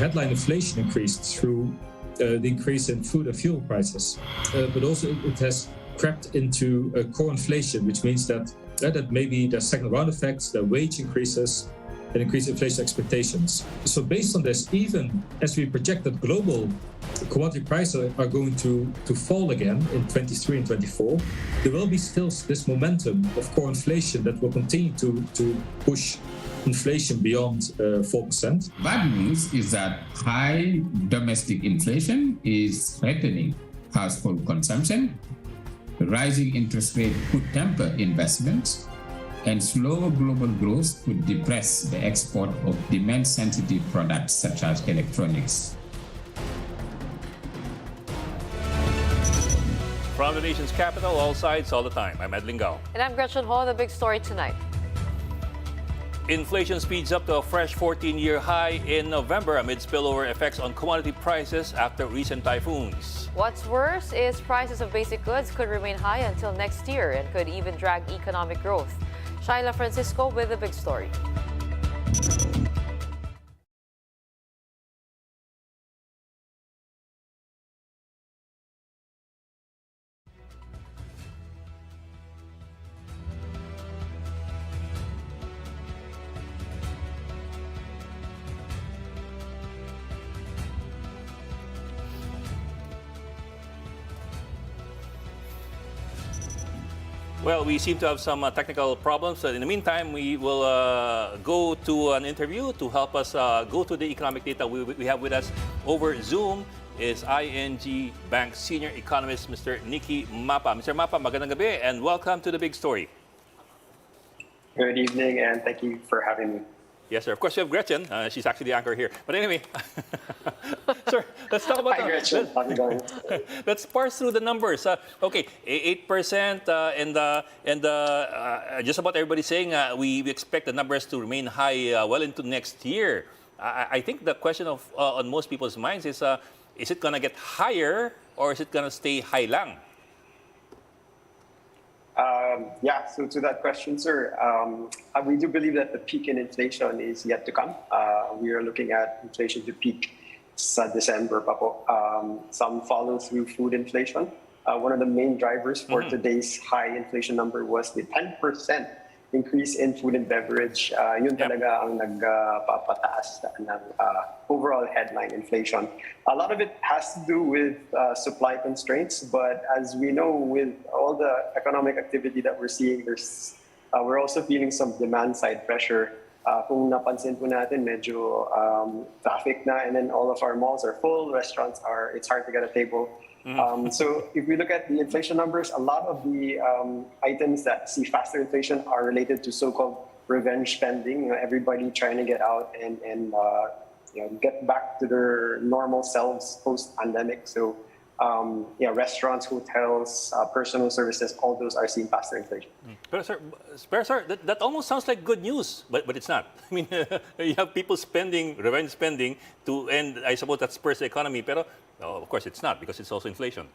headline inflation increased through the increase in food and fuel prices, but also it has crept into core inflation, which means that maybe there's second round effects, the wage increases, and increased inflation expectations. So based on this, even as we project that global commodity prices are going to fall again in 23 and 24, there will be still this momentum of core inflation that will continue to push inflation beyond 4%. Bad news is that high domestic inflation is threatening household consumption. Rising interest rate could temper investments, and slower global growth could depress the export of demand-sensitive products such as electronics. From the nation's capital, all sides, all the time. I'm Ed Lingao. And I'm Gretchen Ho. The big story tonight. Inflation speeds up to a fresh 14-year high in November amid spillover effects on commodity prices after recent typhoons. What's worse is prices of basic goods could remain high until next year and could even drag economic growth. Shaila Francisco with the big story. Well, we seem to have some technical problems. So in the meantime, we will go to an interview to help us go to the economic data we have with us over Zoom is ING Bank Senior Economist, Mr. Nikki Mapa. Mr. Mapa, magandang gabi and welcome to the big story. Good evening and thank you for having me. Yes, sir. Of course, we have Gretchen. She's actually the anchor here. But anyway, sir, let's talk about Hi, Gretchen. How's it going? Let's parse through the numbers. Okay, 8%, and just about everybody's saying we expect the numbers to remain high well into next year. I think the question on most people's minds is it going to get higher or is it going to stay high lang? Yeah, so to that question, sir, we do believe that the peak in inflation is yet to come. We are looking at inflation to peak sa December pa po. Some follow through food inflation. One of the main drivers for today's high inflation number was the 10% increase in food and beverage. Yun talaga ang nagpapataas ng overall headline inflation. A lot of it has to do with supply constraints, but as we know, with all the economic activity that we're seeing, we're also feeling some demand side pressure. Kung napansin po natin, medyo traffic na, and then all of our malls are full, restaurants it's hard to get a table. So if we look at the inflation numbers, a lot of the items that see faster inflation are related to so-called revenge spending. Everybody trying to get out and get back to their normal selves post-pandemic. So restaurants, hotels, personal services, all those are seeing faster inflation. But sir, that almost sounds like good news, but it's not. I mean, you have people spending, revenge spending, and I suppose that spurs the economy. Pero of course, it's not because it's also inflation.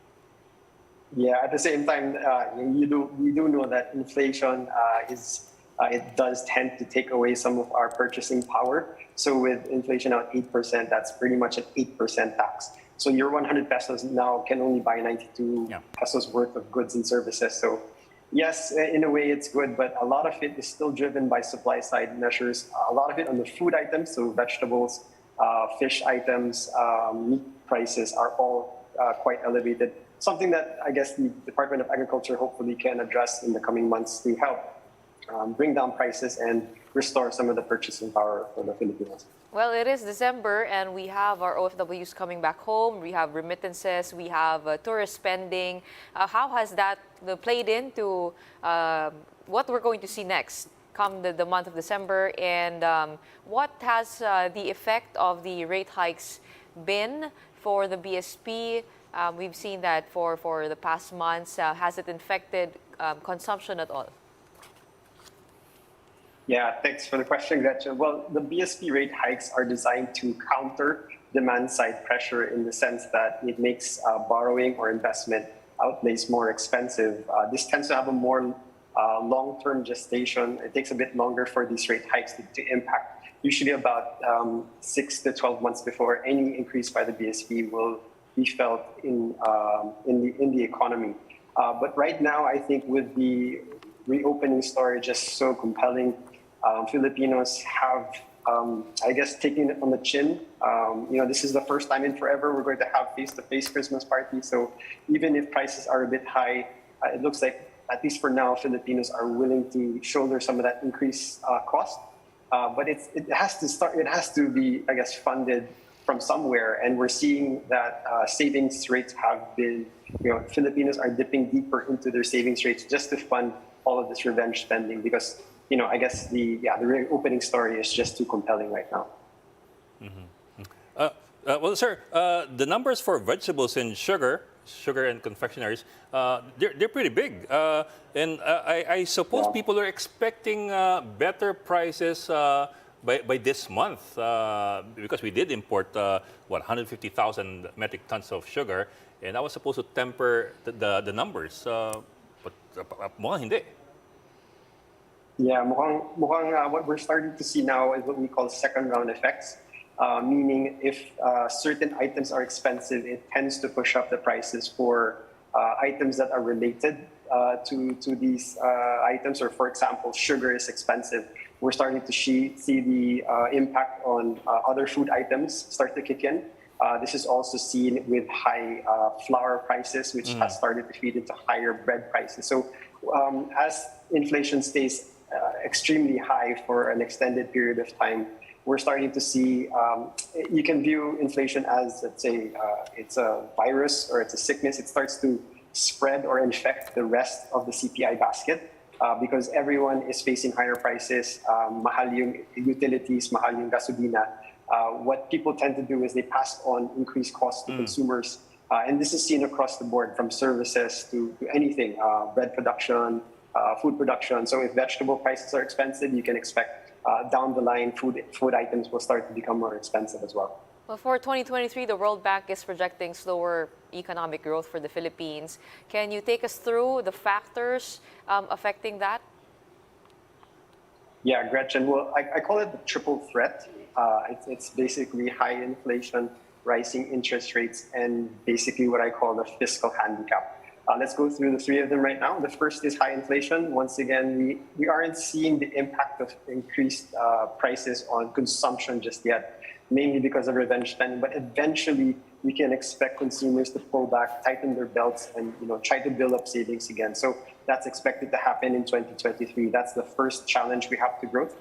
Yeah, at the same time, we do know that inflation it does tend to take away some of our purchasing power. So with inflation at 8%, that's pretty much an 8% tax. So your 100 pesos now can only buy 92 pesos worth of goods and services. So yes, in a way it's good, but a lot of it is still driven by supply side measures. A lot of it on the food items, so vegetables, fish items, meat prices are all quite elevated. Something that I guess the Department of Agriculture hopefully can address in the coming months to help bring down prices and restore some of the purchasing power for the Filipinos. Well, it is December and we have our OFWs coming back home. We have remittances, we have tourist spending. How has that played into what we're going to see next come the month of December? And what has the effect of the rate hikes been for the BSP? We've seen that for the past months. Has it infected consumption at all? Yeah, thanks for the question, Gretchen. Well, the BSP rate hikes are designed to counter demand side pressure in the sense that it makes borrowing or investment outlays more expensive. This tends to have a more long-term gestation. It takes a bit longer for these rate hikes to impact. Usually about 6 to 12 months before any increase by the BSP will be felt in the economy. But right now, I think with the reopening story just so compelling, Filipinos have, I guess, taken it on the chin. This is the first time in forever we're going to have face-to-face Christmas parties. So even if prices are a bit high, it looks like, at least for now, Filipinos are willing to shoulder some of that increased cost. But it has to be, I guess, funded from somewhere. And we're seeing that savings rates have been, Filipinos are dipping deeper into their savings rates just to fund all of this revenge spending because, I guess the reopening story is just too compelling right now. Well, sir, the numbers for vegetables and sugar and confectionaries, they're pretty big. And I suppose people are expecting better prices by this month because we did import, 150,000 metric tons of sugar. And that was supposed to temper the numbers. But mukhang hindi. Yeah, mukhang what we're starting to see now is what we call second round effects. Meaning if certain items are expensive, it tends to push up the prices for items that are related to these items. Or for example, sugar is expensive. We're starting to see the impact on other food items start to kick in. This is also seen with high flour prices, which has started to feed into higher bread prices. So as inflation stays extremely high for an extended period of time, we're starting to see, you can view inflation as, let's say, it's a virus or it's a sickness. It starts to spread or infect the rest of the CPI basket because everyone is facing higher prices, mahal yung utilities, mahal yung gasolina. What people tend to do is they pass on increased costs to consumers. And this is seen across the board from services to anything, bread production, food production. So if vegetable prices are expensive, you can expect down the line, food items will start to become more expensive as well. Well, for 2023, the World Bank is projecting slower economic growth for the Philippines. Can you take us through the factors affecting that? Yeah, Gretchen. Well, I call it the triple threat. It's basically high inflation, rising interest rates, and basically what I call the fiscal handicap. Let's go through the three of them right now. The first is high inflation. Once again, we aren't seeing the impact of increased prices on consumption just yet, mainly because of revenge spending. But eventually, we can expect consumers to pull back, tighten their belts, and try to build up savings again. So that's expected to happen in 2023. That's the first challenge we have to growth.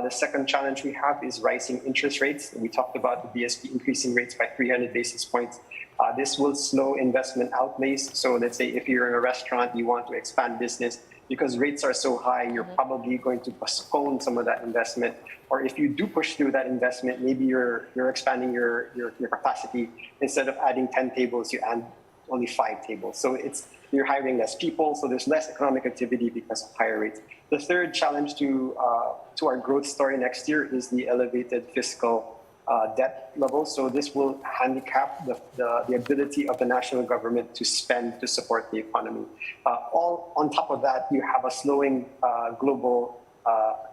The second challenge we have is rising interest rates. We talked about the BSP increasing rates by 300 basis points. This will slow investment outlays. So let's say if you're in a restaurant, you want to expand business, because rates are so high, you're probably going to postpone some of that investment. Or if you do push through that investment, maybe you're expanding your capacity. Instead of adding 10 tables, you add only 5 tables. So you're hiring less people, so there's less economic activity because of higher rates. The third challenge to our growth story next year is the elevated fiscal debt level. So this will handicap the ability of the national government to spend to support the economy. All on top of that, you have a slowing global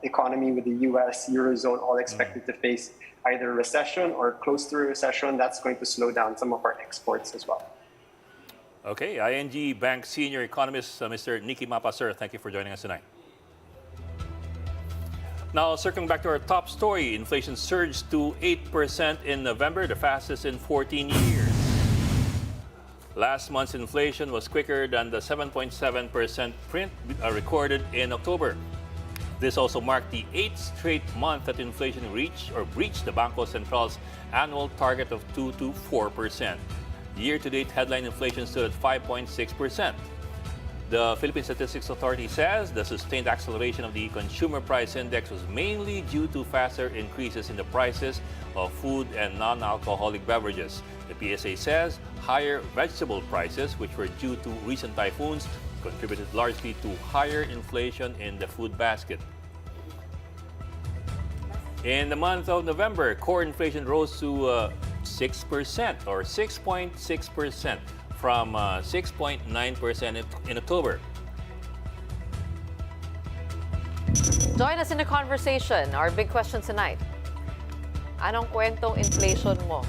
economy with the US, Eurozone, all expected to face either a recession or close to a recession. That's going to slow down some of our exports as well. Okay, ING Bank Senior Economist, Mr. Nikki Mapa, sir, thank you for joining us tonight. Now, circling back to our top story, inflation surged to 8% in November, the fastest in 14 years. Last month's inflation was quicker than the 7.7% print recorded in October. This also marked the 8th straight month that inflation breached the Bangko Central's annual target of 2 to 4%. Year-to-date headline inflation stood at 5.6%. The Philippine Statistics Authority says the sustained acceleration of the Consumer Price Index was mainly due to faster increases in the prices of food and non-alcoholic beverages. The PSA says higher vegetable prices, which were due to recent typhoons, contributed largely to higher inflation in the food basket. In the month of November, core inflation rose to 6% or 6.6%. From 6.9% in October. Join us in the conversation. Our big question tonight. Anong kwentong inflation mo?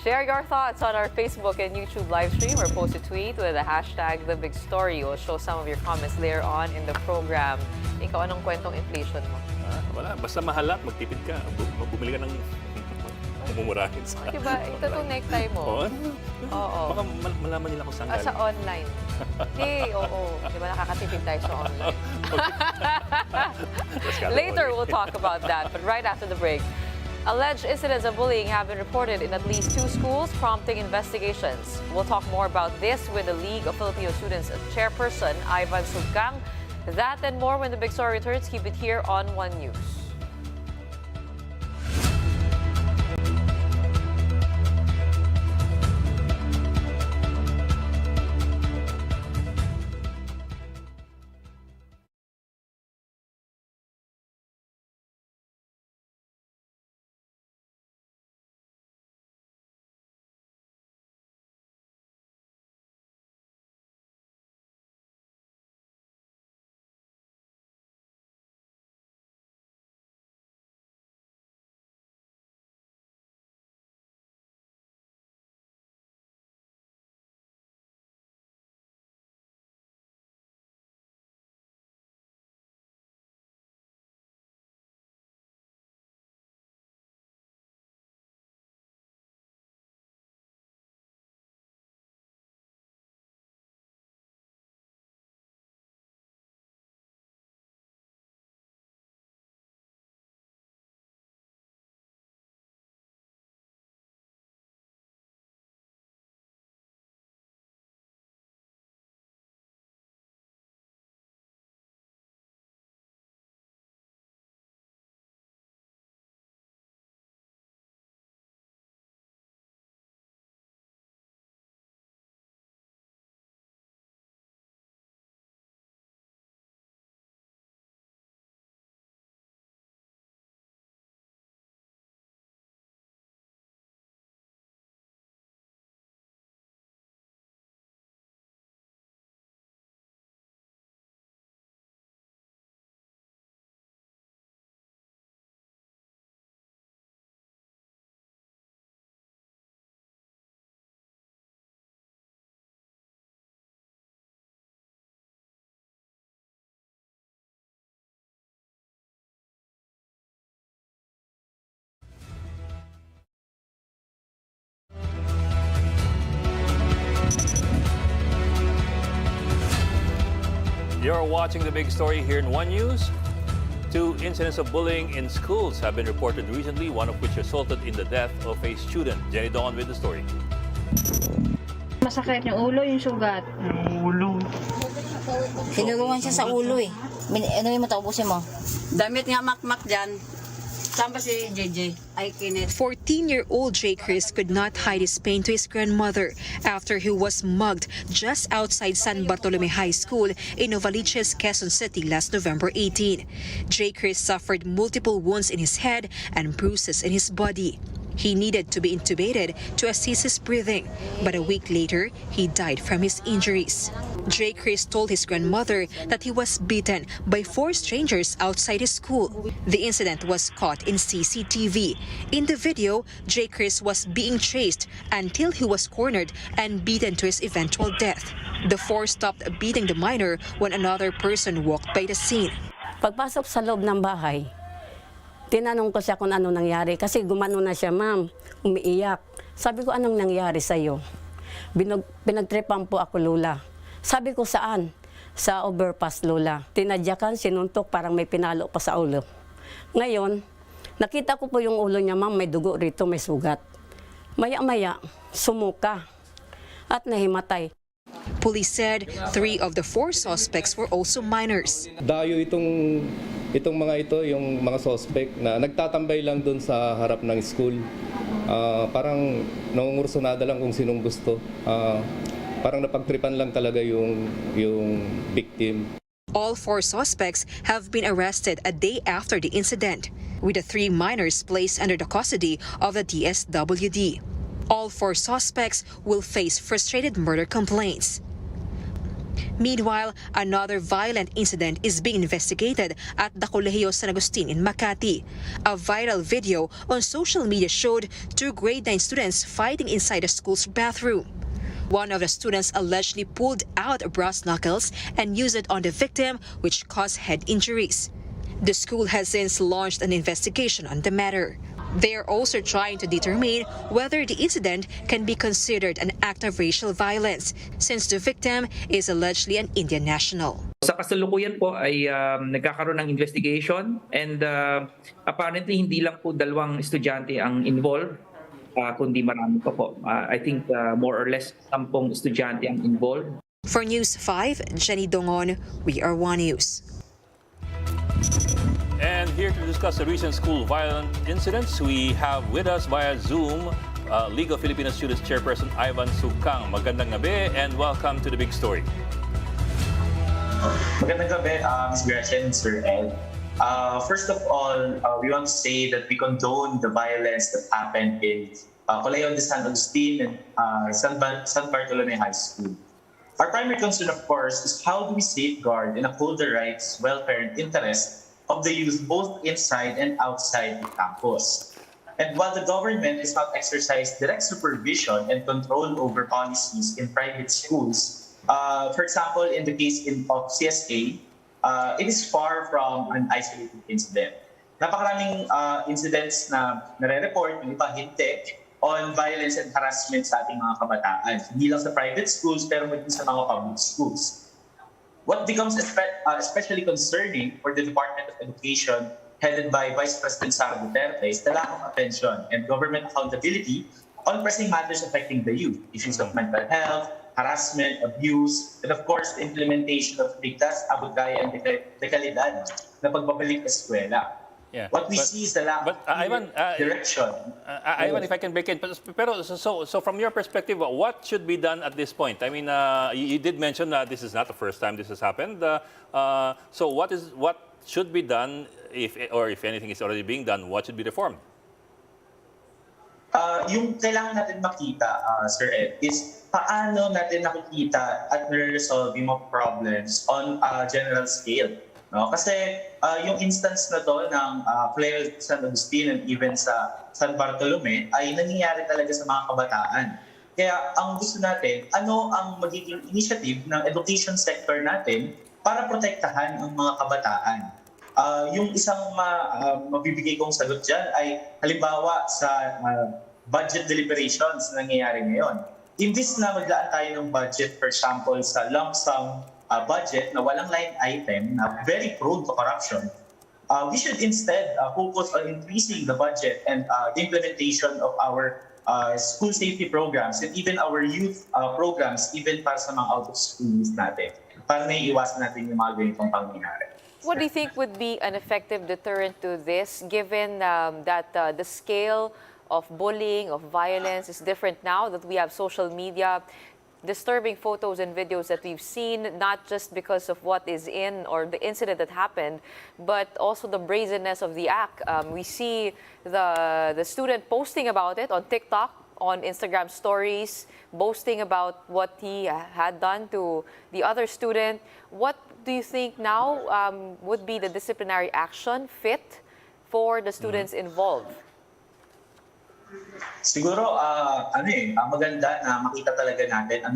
Share your thoughts on our Facebook and YouTube live stream or post a tweet with the hashtag #TheBigStory. We'll show some of your comments later on in the program. Ikaw, anong kwentong inflation mo? Wala, basta mahalap, magtipid ka. Bumili ka ng mumurahin sa... Diba, ito itong necktie mo. Oo. Baka malaman nila kung saan galing. Sa online. Oo. Diba nakakatipid tayo sa online? Later, we'll talk about that. But right after the break, alleged incidents of bullying have been reported in at least 2 schools, prompting investigations. We'll talk more about this with the League of Filipino Students chairperson, Ivan Sucgang. That and more when the big story returns. Keep it here on One News. You're watching The Big Story here in One News. 2 incidents of bullying in schools have been reported recently, one of which resulted in the death of a student. Jenny Dawn with the story. Masakit yung ulo, yung sugat. Ulo. Tinulungan siya sa ulo eh. Ano yung mataubusin mo? Damit nga makmak dyan. Saan ba si JJ? Ay, kinit. 14-year-old J. Chris could not hide his pain to his grandmother after he was mugged just outside San Bartolome High School in Novaliches, Quezon City last November 18. J. Chris suffered multiple wounds in his head and bruises in his body. He needed to be intubated to assist his breathing, but a week later, he died from his injuries. J. Chris told his grandmother that he was beaten by 4 strangers outside his school. The incident was caught in CCTV. In the video, J. Chris was being chased until he was cornered and beaten to his eventual death. The 4 stopped beating the minor when another person walked by the scene. Pagpasok sa loob ng bahay, tinanong ko siya kung ano nangyari. Kasi gumano na siya, ma'am, umiiyak. Sabi ko, anong nangyari sa'yo? Pinagtripan po ako, Lola. Sabi ko, saan? Sa overpass, Lola. Tinadyakan, sinuntok, parang may pinalo pa sa ulo. Ngayon, nakita ko po yung ulo niya, ma'am, may dugo rito, may sugat. Maya-maya, sumuka at nahimatay. Police said 3 of the 4 suspects were also minors. Dayo itong mga ito, yung mga suspect na nagtatambay lang doon sa harap ng school. Parang nangungursunada lang kung sinong gusto. Parang napagtripan lang talaga yung victim. All 4 suspects have been arrested a day after the incident, with the 3 minors placed under the custody of the DSWD. All 4 suspects will face frustrated murder complaints. Meanwhile, another violent incident is being investigated at the Colegio San Agustin in Makati. A viral video on social media showed two grade 9 students fighting inside the school's bathroom. One of the students allegedly pulled out brass knuckles and used it on the victim, which caused head injuries. The school has since launched an investigation on the matter. They are also trying to determine whether the incident can be considered an act of racial violence, since the victim is allegedly an Indian national. Sa kasalukuyan po ay nagkakaroon ng investigation and apparently hindi lang po dalawang estudyante ang involved, kundi marami pa po. I think more or less 10 estudyante ang involved. For News 5, Jenny Dongon, We Are One News. And here to discuss the recent school violent incidents, we have with us via Zoom League of Filipino Students Chairperson Ivan Sucgang. Magandang gabi and welcome to The Big Story. Magandang gabi, Ms. Gretchen and Sir Ed. First of all, we want to say that we condone the violence that happened in Colegio San Agustin and San Bartolome High School. Our primary concern, of course, is how do we safeguard and uphold the rights, welfare, and interests of the youth both inside and outside the campus. And while the government has not exercised direct supervision and control over policies in private schools, for example, in the case of CSA, it is far from an isolated incident. Napakaraming incidents na nare-report, yung iba hindi, on violence and harassment sa ating mga kabataan. Hindi lang sa private schools, pero maging sa mga public schools. What becomes especially concerning for the Department of Education, headed by Vice President Sara Duterte, is the lack of attention and government accountability on pressing matters affecting the youth, issues of mental health, harassment, abuse, and of course, the implementation of ligtas, abot-kaya, and dekalidad na pagbabalik sa eskwela. Yeah. What we see is the lack of Ivan, direction. Ivan, if I can break in, pero so from your perspective, what should be done at this point? I mean, you did mention that this is not the first time this has happened. So what should be done, if anything is already being done, what should be reformed? Yung kailangan natin makita, Sir Ed, is paano natin nakikita at nare-resolve yung mga problems on a general scale. No? Kasi yung instance na to ng Colegio San Agustin and even sa San Bartolome ay nangyayari talaga sa mga kabataan. Kaya ang gusto natin, ano ang magiging initiative ng education sector natin para protektahan ang mga kabataan. Yung isang mabibigay kong sagot dyan ay halimbawa sa budget deliberations na nangyayari ngayon. Imbis na maglaan tayo ng budget, for example, sa lump sum budget na walang line item na very prone to corruption, we should instead focus on increasing the budget and the implementation of our school safety programs and even our youth programs, even para sa mga out-of-school youth natin, para may iwasan natin yung mga ganitong pangyayari. What do you think would be an effective deterrent to this, given that the scale of bullying, of violence is different now that we have social media, disturbing photos and videos that we've seen, not just because of what is in or the incident that happened, but also the brazenness of the act. We see the student posting about it on TikTok, on Instagram stories, boasting about what he had done to the other student. What do you think now would be the disciplinary action fit for the students involved? Siguro maganda na makita talaga natin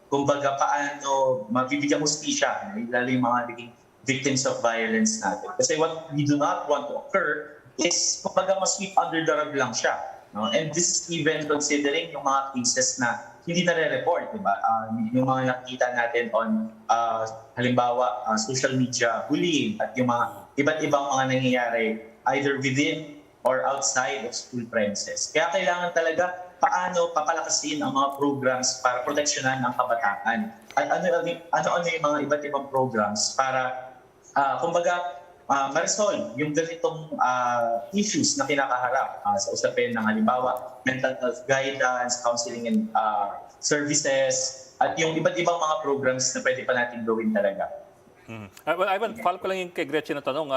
kumbaga paano mabibigyan hustisya lalo yung mga naging victims of violence natin. Kasi what we do not want to occur is kumbaga ma-sweep under the rug lang siya. No? And this is even considering yung mga cases na hindi nare-report, di ba? Yung mga nakita natin on halimbawa social media bullying at yung mga iba't ibang mga nangyayari either within or outside of school premises. Kaya kailangan talaga paano papalakasin ang mga programs para proteksyonan ang kabataan. At ano yung mga iba't ibang programs para ma-resolve yung ganitong issues na kinakaharap sa usapin ng halimbawa mental health guidance, counseling and services, at yung iba't ibang mga programs na pwede pa natin gawin talaga. Well, Ivan, follow ko lang yung kay Gretchen na tanong.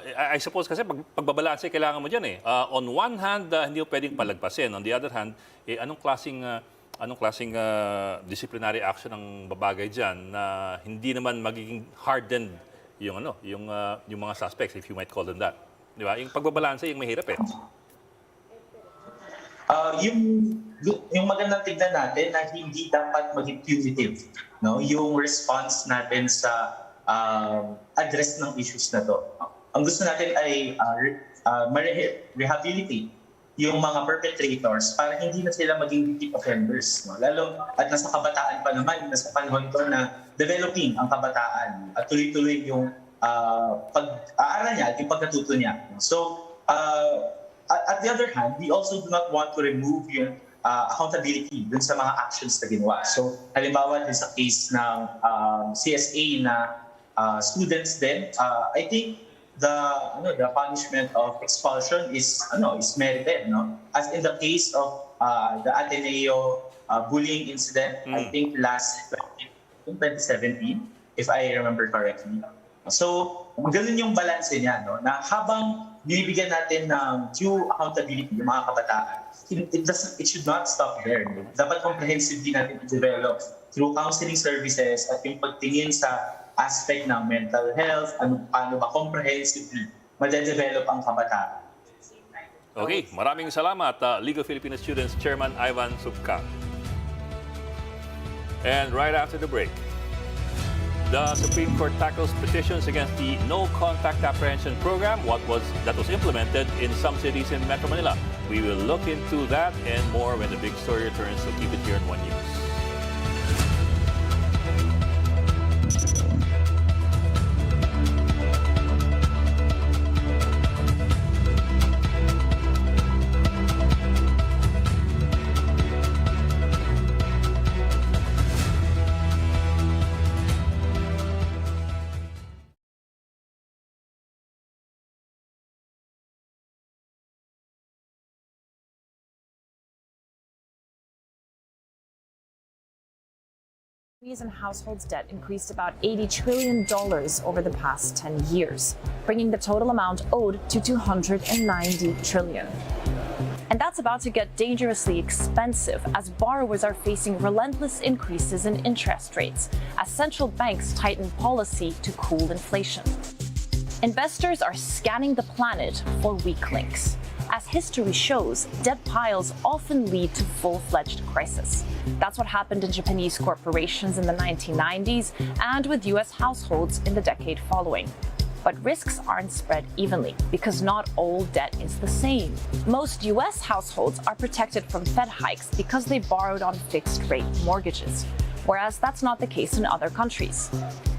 I suppose kasi pagbabalanse kailangan mo dyan eh. On one hand, hindi mo pwedeng palagpasin. On the other hand, anong klaseng anong klaseng disciplinary action ang babagay diyan na hindi naman magiging hardened yung mga suspects, if you might call them that. Di ba? Yung pagbabalanse yung mahirap eh. Yung magandang tignan natin na hindi dapat maging punitive, no? Yung response natin sa address ng issues na to. Ang gusto natin ay rehabilitate yung mga perpetrators para hindi na sila maging repeat offenders, no? Lalo at nasa kabataan pa naman, nasa panahon to na developing ang kabataan at tuloy-tuloy yung pag-aaral niya at yung pagkatuto niya. So at the other hand, we also do not want to remove yung accountability dun sa mga actions na ginawa. So halimbawa din sa case ng CSA na students din, I think the punishment of expulsion is merited, no? As in the case of the Ateneo bullying incident, I think last 2017, if I remember correctly. So ganun yung balance niya, no? Na habang binibigyan natin ng due accountability yung mga kabataan, it should not stop there. No? Dapat comprehensively natin i-develop through counseling services at yung pagtingin sa aspect ng mental health, paano ba comprehensively ma-develop ang kabataan. Okay, maraming salamat, League of Filipino Students Chairman Ivan Sucgang. And right after the break, the Supreme Court tackles petitions against the No Contact Apprehension program, that was implemented in some cities in Metro Manila. We will look into that and more when the big story returns, so keep it here on One News. Families and households' debt increased about $80 trillion over the past 10 years, bringing the total amount owed to $290 trillion. And that's about to get dangerously expensive as borrowers are facing relentless increases in interest rates as central banks tighten policy to cool inflation. Investors are scanning the planet for weak links. As history shows, debt piles often lead to full-fledged crisis. That's what happened in Japanese corporations in the 1990s and with US households in the decade following. But risks aren't spread evenly because not all debt is the same. Most US households are protected from Fed hikes because they borrowed on fixed-rate mortgages, whereas that's not the case in other countries.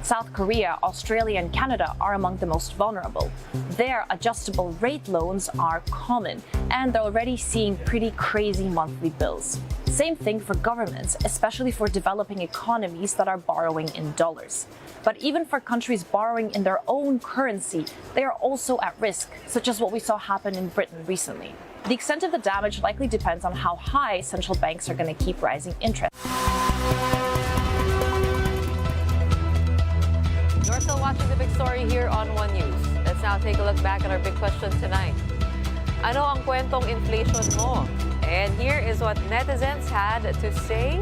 South Korea, Australia, and Canada are among the most vulnerable. Their adjustable rate loans are common, and they're already seeing pretty crazy monthly bills. Same thing for governments, especially for developing economies that are borrowing in dollars. But even for countries borrowing in their own currency, they are also at risk, such as what we saw happen in Britain recently. The extent of the damage likely depends on how high central banks are going to keep rising interest. You're still watching The Big Story here on One News. Let's now take a look back at our big question tonight. Ano ang kwentong inflation mo? And here is what netizens had to say.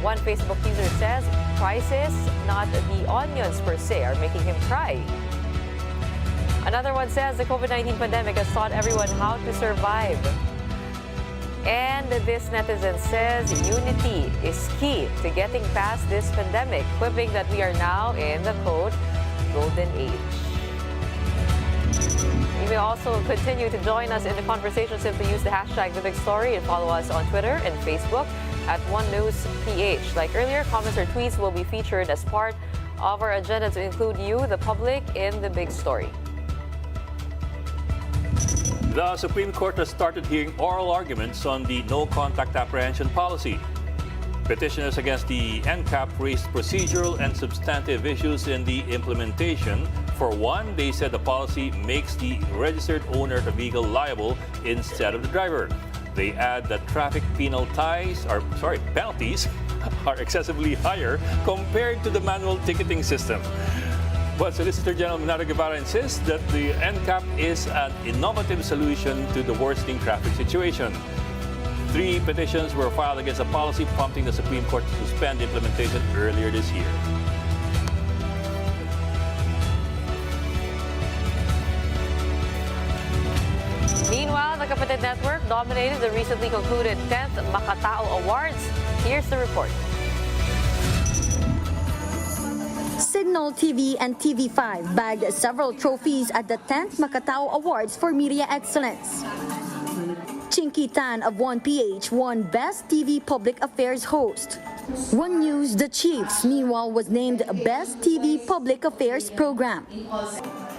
One Facebook user says, prices, not the onions per se, are making him cry. Another one says, the COVID-19 pandemic has taught everyone how to survive. And this netizen says, unity is key to getting past this pandemic, quipping that we are now in the golden age. You may also continue to join us in the conversation. Simply use the hashtag #TheBigStory and follow us on Twitter and Facebook at OneNewsPH. Like earlier, comments or tweets will be featured as part of our agenda to include you, the public, in the big story. The Supreme Court has started hearing oral arguments on the no contact apprehension policy. Petitioners against the NCAP raised procedural and substantive issues in the implementation. For one, they said the policy makes the registered owner of the vehicle liable instead of the driver. They add that traffic penalties are excessively higher compared to the manual ticketing system. But Solicitor General Minato Guevara insists that the NCAP is an innovative solution to the worsening traffic situation. 3 petitions were filed against a policy prompting the Supreme Court to suspend implementation earlier this year. Meanwhile, the Kapatid Network dominated the recently concluded 10th Makatao Awards. Here's the report. Signal TV and TV5 bagged several trophies at the 10th Makatao Awards for Media Excellence. Chinky Tan of 1PH won Best TV Public Affairs Host. One News The Chiefs, meanwhile, was named Best TV Public Affairs Program.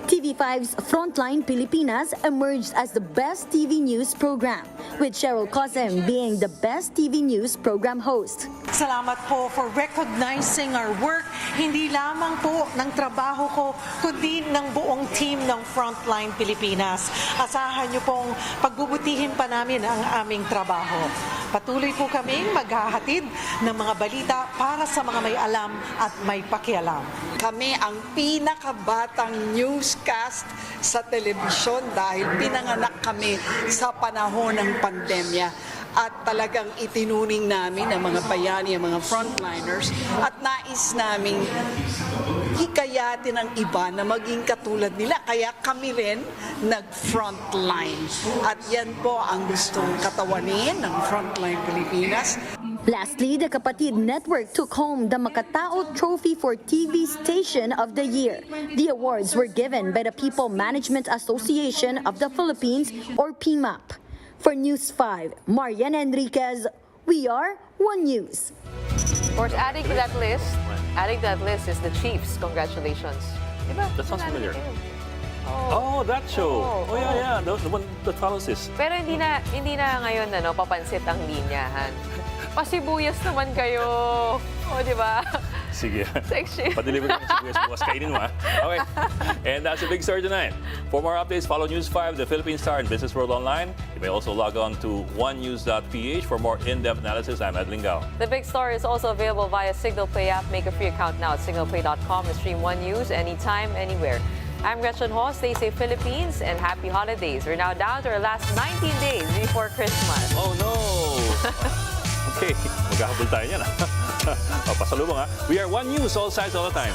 TV5's Frontline Pilipinas emerged as the best TV news program, with Cheryl Cosim being the best TV news program host. Salamat po for recognizing our work, hindi lamang po ng trabaho ko, kundi ng buong team ng Frontline Pilipinas. Asahan niyo pong pagbubutihin pa namin ang aming trabaho. Patuloy po kaming maghahatid ng mga balita para sa mga may alam at may pakialam. Kami ang pinakabatang newscast sa telebisyon dahil pinanganak kami sa panahon ng pandemya. At talagang itinuring namin ang mga bayani, ang mga frontliners, at nais namin hikayatin ang iba na maging katulad nila. Kaya kami rin nag-frontline. At yan po ang gustong katawanin ng Frontline Pilipinas. Lastly, the Kapatid Network took home the Makatao Trophy for TV Station of the Year. The awards were given by the People Management Association of the Philippines, or PMAP. For News 5, Marian Enriquez, we are One News. Of course, adding to that list is the Chiefs. Congratulations. Diba? That sounds familiar. Oh, that show. Oh, yeah. The one that follows this. Pero hindi na ngayon papansit ang linyahan. Pasibuyas naman kayo. O, di ba? Sige. Sexy. Pa-deliver ka ng sibuyas bukas. Kainin mo, ha? Okay. And that's a big story tonight. For more updates, follow News 5, the Philippine Star, and Business World Online. You may also log on to onenews.ph for more in-depth analysis. I'm Ed Lingao. The big story is also available via Signal Play app. Make a free account now at signalplay.com and stream One News anytime, anywhere. I'm Gretchen Ho. Stay safe, Philippines, and happy holidays. We're now down to our last 19 days before Christmas. Oh, no! Okay, maghahabol tayo niyan, ha? Pasalubong, ha? We are One News, all sides, all the time.